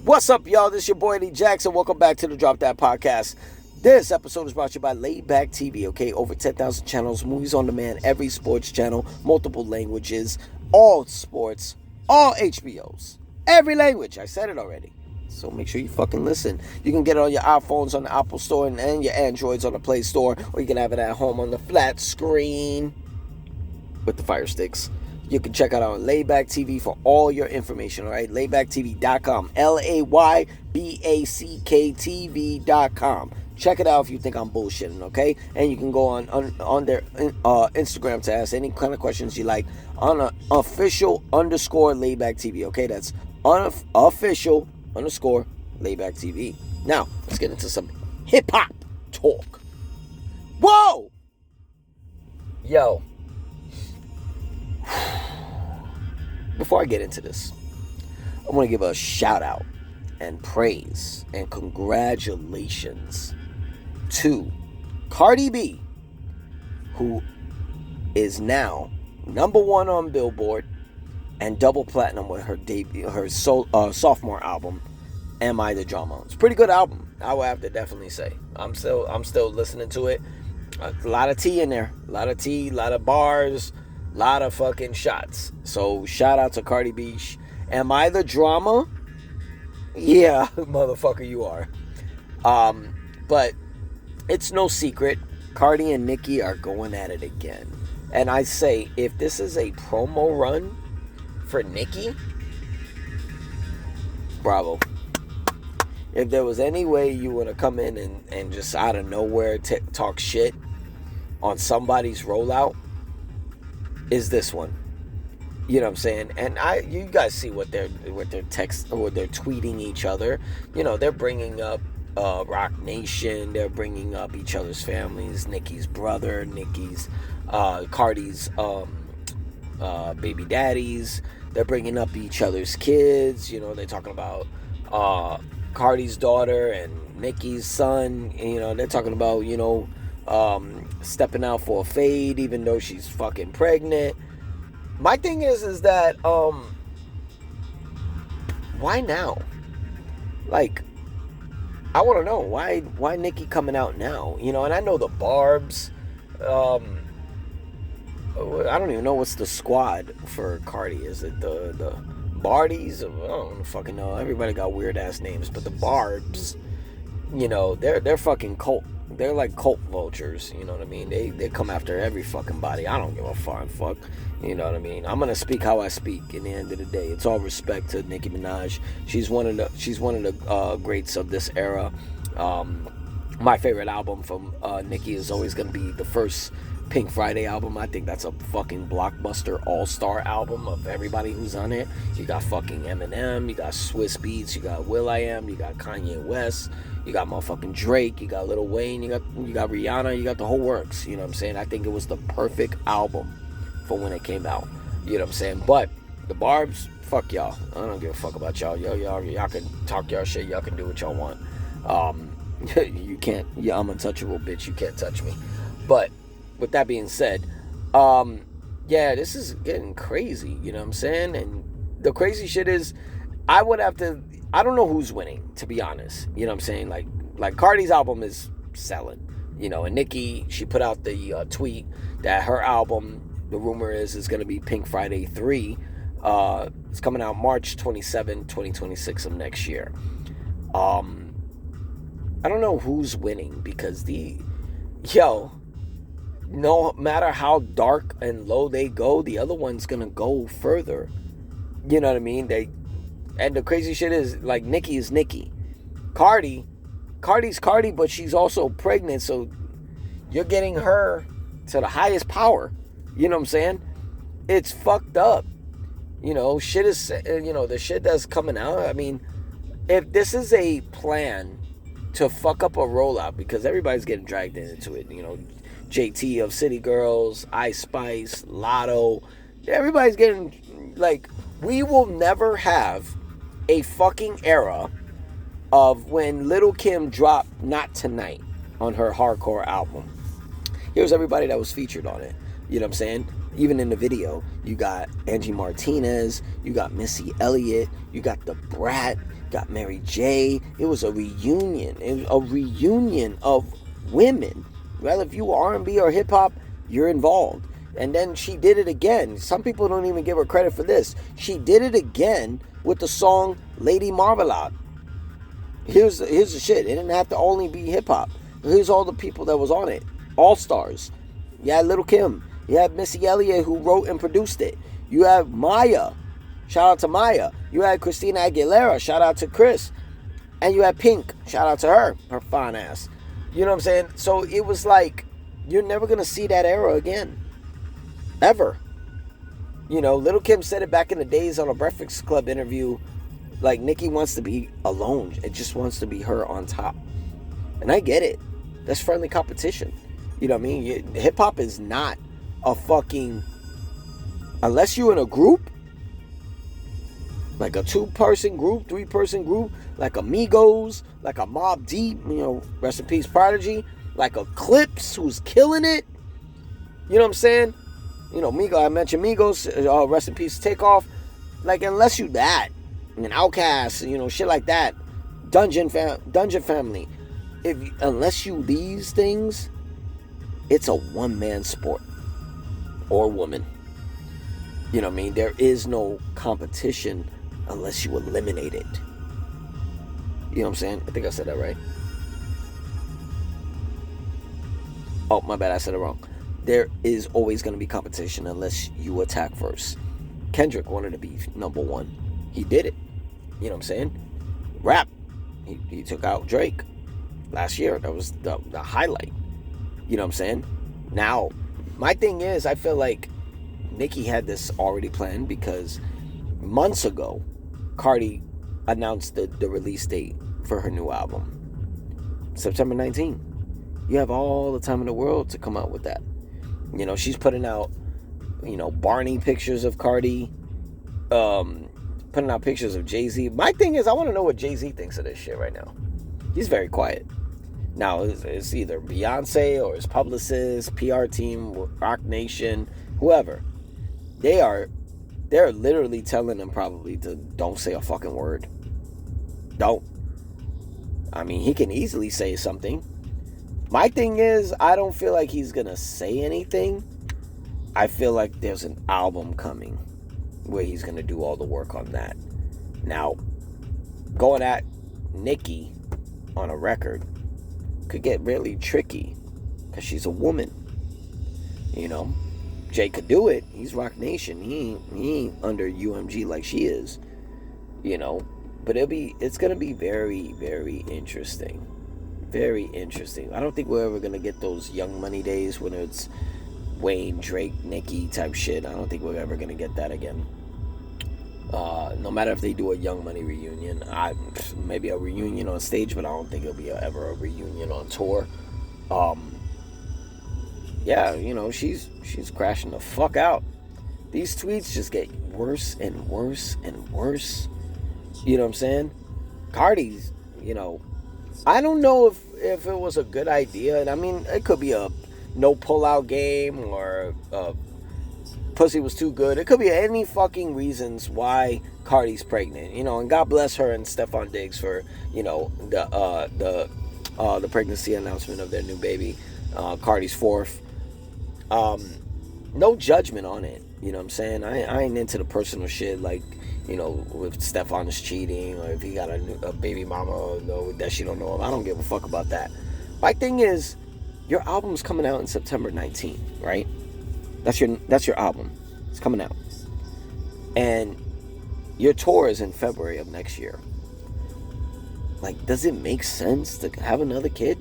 What's up, y'all? This is your boy Eddie Jackson. Welcome back to the Drop That Podcast. This episode is brought to you by Laidback TV, okay? Over 10,000 channels, movies on demand, every sports channel, multiple languages, all sports, all HBOs, every language. I said it already. So make sure you fucking listen. You can get it on your iPhones on the Apple Store and your Androids on the Play Store, or you can have it at home on the flat screen with the Fire Sticks. You can check out our Laidback TV for all your information, all right? LaidbackTV.com. LAYBACKTV.com. Check it out if you think I'm bullshitting, okay? And you can go on their Instagram to ask any kind of questions you like on a official underscore Laidback TV, okay? That's official underscore Laidback TV. Now, let's get into some hip-hop talk. Whoa! Yo. Before I get into this, I want to give a shout out and praise and congratulations to Cardi B, who is now #1 on Billboard and double platinum with her sophomore album, Am I the Drama? It's a pretty good album, I would have to definitely say. I'm still listening to it. A lot of tea in there, a lot of tea, a lot of bars. Lot of fucking shots. So shout out to Cardi B. Am I the drama? Yeah, motherfucker, you are. But it's no secret, Cardi and Nicki are going at it again. And I say, if this is a promo run for Nicki, bravo. If there was any way you want to come in and just out of nowhere talk shit on somebody's rollout, is this one. You know what I'm saying? And you guys see what they're text or they're tweeting each other. You know, they're bringing up Rock Nation, they're bringing up each other's families, Nicki's brother, Cardi's baby daddies. They're bringing up each other's kids. You know, they're talking about Cardi's daughter and Nicki's son. You know, they're talking about, stepping out for a fade even though she's fucking pregnant. My thing is that why now? Like, I want to know why Nicki coming out now, and I know the Barbs, I don't even know what's the squad for Cardi. Is it the Bardies? I don't fucking know. Everybody got weird ass names, but the Barbs, they're fucking cult. They're like cult vultures, you know what I mean? They come after every fucking body. I don't give a fuck, you know what I mean? I'm gonna speak how I speak. In the end of the day, it's all respect to Nicki Minaj. She's one of the greats of this era. My favorite album from Nicki is always gonna be the first Pink Friday album. I think that's a fucking blockbuster all-star album of everybody who's on it. You got fucking Eminem, you got Swiss Beats, you got will.i.am, you got Kanye West, you got motherfucking Drake, you got Lil Wayne, you got Rihanna, you got the whole works. You know what I'm saying? I think it was the perfect album for when it came out. You know what I'm saying? But the Barbs, fuck y'all. I don't give a fuck about y'all. Y'all can talk y'all shit. Y'all can do what y'all want. You can't. Yeah, I'm untouchable, bitch. You can't touch me. But with that being said, yeah, this is getting crazy, you know what I'm saying? And the crazy shit is, I don't know who's winning, to be honest. You know what I'm saying? Like Cardi's album is selling, and Nicki, she put out the tweet that her album, the rumor is going to be Pink Friday 3. It's coming out March 27, 2026 of next year. I don't know who's winning because no matter how dark and low they go, the other one's gonna go further. You know what I mean? And the crazy shit is, like, Nicki is Nicki. Cardi's Cardi, but she's also pregnant, so you're getting her to the highest power. You know what I'm saying? It's fucked up. Shit is, the shit that's coming out. I mean, if this is a plan to fuck up a rollout, because everybody's getting dragged into it, JT of City Girls, Ice Spice, Lotto. Everybody's getting, like, we will never have a fucking era of when Lil' Kim dropped Not Tonight on her hardcore album. Here's everybody that was featured on it. You know what I'm saying? Even in the video, you got Angie Martinez, you got Missy Elliott, you got The Brat, got Mary J. It was a reunion. It was a reunion of women. Well, if you R&B or hip hop, you're involved. And then she did it again. Some people don't even give her credit for this. She did it again with the song Lady Marmalade. Here's the shit. It didn't have to only be hip hop. Here's all the people that was on it. All stars. You had Lil' Kim. You had Missy Elliott, who wrote and produced it. You have Maya. Shout out to Maya. You had Christina Aguilera. Shout out to Chris. And you had Pink. Shout out to her fine ass. You know what I'm saying? So it was like, you're never going to see that era again. Ever. You know, Lil' Kim said it back in the days on a Breakfast Club interview. Like, Nicki wants to be alone. It just wants to be her on top. And I get it. That's friendly competition. You know what I mean? Hip-hop is not a fucking... Unless you're in a group, like a 2-person group, 3-person group, like a Migos, like a Mobb Deep, you know, rest in peace Prodigy, like a Clips who's killing it. You know what I'm saying? You know, Migos, I mentioned Migos, rest in peace Takeoff. Like, unless you that, an Outkast, you know, shit like that, Dungeon Family. Unless you these things, it's a one-man sport or woman. You know what I mean? There is no competition unless you eliminate it. You know what I'm saying? I think I said that right. Oh, my bad. I said it wrong. There is always going to be competition unless you attack first. Kendrick wanted to be number one. He did it. You know what I'm saying? Rap. He took out Drake last year. That was the highlight. You know what I'm saying? Now, my thing is, I feel like Nicki had this already planned because months ago, Cardi announced the release date for her new album. September 19th. You have all the time in the world to come out with that. You know, she's putting out, you know, Barney pictures of Cardi, putting out pictures of Jay-Z. My thing is, I want to know what Jay-Z thinks of this shit right now. He's very quiet. Now, it's either Beyonce or his publicist, PR team, Rock Nation, whoever. They're literally telling him probably to don't say a fucking word. Don't. I mean, he can easily say something. My thing is, I don't feel like he's gonna say anything. I feel like there's an album coming where he's gonna do all the work on that. Now, going at Nicki on a record could get really tricky because she's a woman. You know, Jay could do it. He's Rock Nation. He ain't under UMG like she is. You know, but it's gonna be very, very interesting. Very interesting. I don't think we're ever gonna get those Young Money days when it's Wayne, Drake, Nicki type shit. I don't think we're ever gonna get that again. No matter if they do a Young Money reunion, maybe a reunion on stage, but I don't think it'll be ever a reunion on tour. Yeah, you know, she's crashing the fuck out. These tweets just get worse and worse and worse. You know what I'm saying? Cardi's, you know, I don't know if it was a good idea. And I mean, it could be a no pullout game or pussy was too good. It could be any fucking reasons why Cardi's pregnant. You know, and God bless her and Stephon Diggs for, you know, the pregnancy announcement of their new baby, Cardi's fourth. No judgment on it. You know what I'm saying? I ain't into the personal shit like, you know, if Stephon is cheating or if he got a baby mama that she don't know of. I don't give a fuck about that. My thing is, your album's coming out in September 19th, right? That's your album. It's coming out. And your tour is in February of next year. Like, does it make sense to have another kid?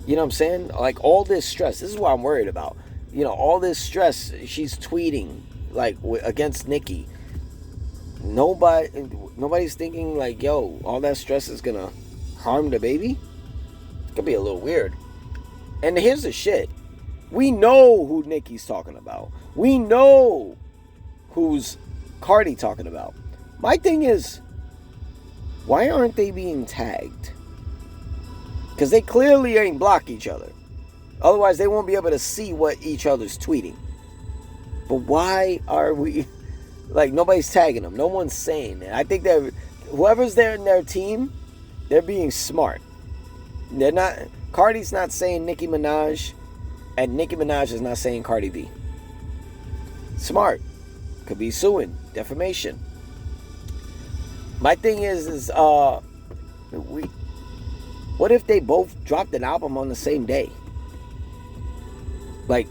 You know what I'm saying? Like, all this stress. This is what I'm worried about. You know, all this stress. She's tweeting, like, against Nicki. Nobody's thinking, like, yo, all that stress is gonna harm the baby? It's gonna be a little weird. And here's the shit. We know who Nicki's talking about. We know who's Cardi talking about. My thing is, why aren't they being tagged? Because they clearly ain't block each other. Otherwise, they won't be able to see what each other's tweeting. But why are we... Like, nobody's tagging them. No one's saying it. I think that whoever's there in their team, they're being smart. They're not. Cardi's not saying Nicki Minaj, and Nicki Minaj is not saying Cardi B. Smart. Could be suing, defamation. My thing is what if they both dropped an album on the same day? Like,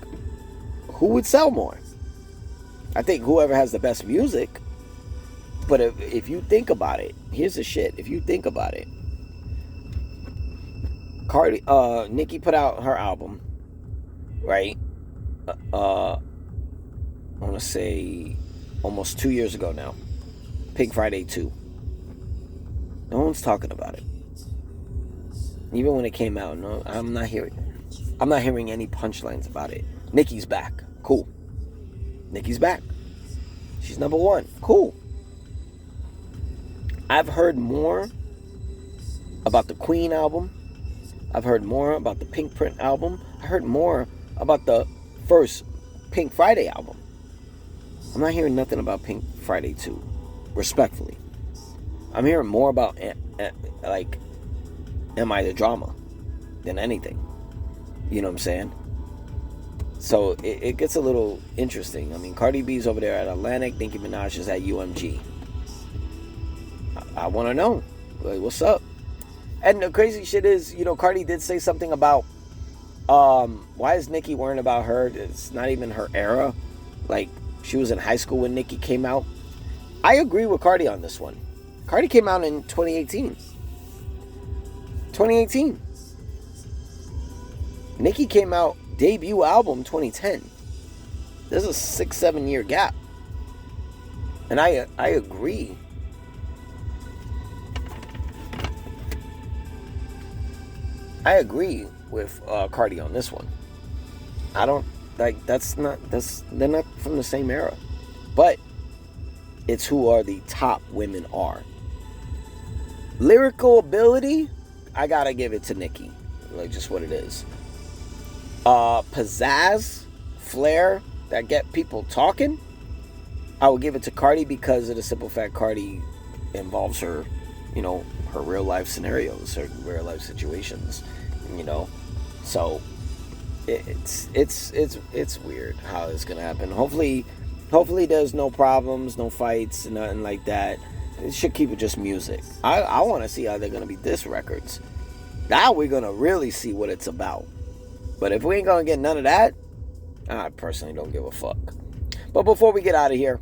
who would sell more? I think whoever has the best music. But if you think about it, here's the shit. If you think about it, Nicki put out her album, right? I want to say almost 2 years ago now. Pink Friday 2. No one's talking about it. Even when it came out, no, I'm not hearing any punchlines about it. Nicki's back. Cool. Nicki's back. She's number one. Cool. I've heard more about the Queen album. I've heard more about the Pink Print album. I heard more about the first Pink Friday album. I'm not hearing nothing about Pink Friday 2. Respectfully. I'm hearing more about, like, Am I the Drama than anything. You know what I'm saying? So it gets a little interesting. I mean, Cardi B's over there at Atlantic. Nicki Minaj is at UMG. I want to know. Like, what's up? And the crazy shit is, you know, Cardi did say something about, why is Nicki worrying about her? It's not even her era. Like, she was in high school when Nicki came out. I agree with Cardi on this one. Cardi came out in 2018. 2018. Nicki came out, debut album 2010. There's a 6-7 year gap. And I agree. I agree with Cardi on this one. I don't like they're not from the same era. But it's who are the top women are. Lyrical ability, I gotta give it to Nicki. Like, just what it is. Pizzazz, flair that get people talking, I will give it to Cardi because of the simple fact Cardi involves her, you know, her real life scenarios, her real life situations, you know. So it's weird how it's gonna happen. Hopefully there's no problems, no fights, nothing like that. It should keep it just music. I want to see how they're gonna be diss records. Now we're gonna really see what it's about. But if we ain't gonna get none of that, I personally don't give a fuck. But before we get out of here,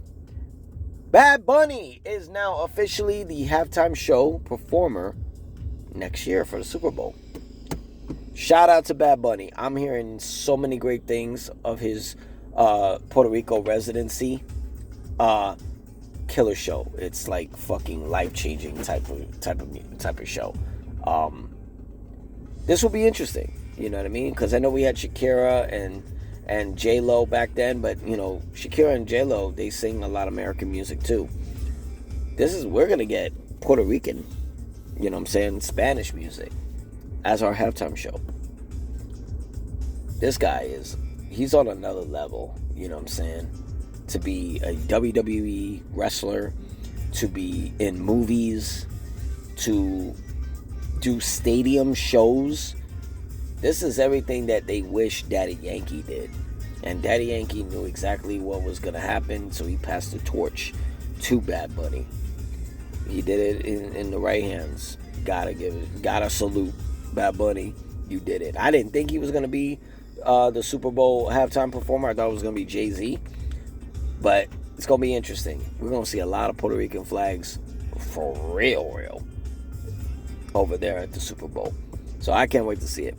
Bad Bunny is now officially the halftime show performer next year for the Super Bowl. Shout out to Bad Bunny. I'm hearing so many great things of his Puerto Rico residency. Killer show. It's like fucking life-changing type of show. This will be interesting. You know what I mean? Because I know we had Shakira and J-Lo back then, but you know, Shakira and J-Lo, they sing a lot of American music too. We're gonna get Puerto Rican, you know what I'm saying, Spanish music as our halftime show. This guy he's on another level, you know what I'm saying? To be a WWE wrestler, to be in movies, to do stadium shows. This is everything that they wish Daddy Yankee did. And Daddy Yankee knew exactly what was going to happen, so he passed the torch to Bad Bunny. He did it in the right hands. Gotta salute Bad Bunny. You did it. I didn't think he was going to be the Super Bowl halftime performer. I thought it was going to be Jay-Z. But it's going to be interesting. We're going to see a lot of Puerto Rican flags for real over there at the Super Bowl. So I can't wait to see it.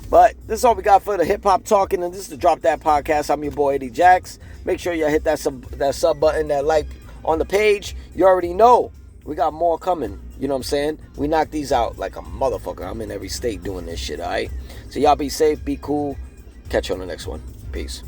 But this is all we got for the Hip Hop Talking, and this is the Drop That Podcast. I'm your boy Eddie Jax. Make sure you hit that sub button, that like on the page. You already know we got more coming. You know what I'm saying? We knock these out like a motherfucker. I'm in every state doing this shit, alright? So y'all be safe, be cool. Catch you on the next one. Peace.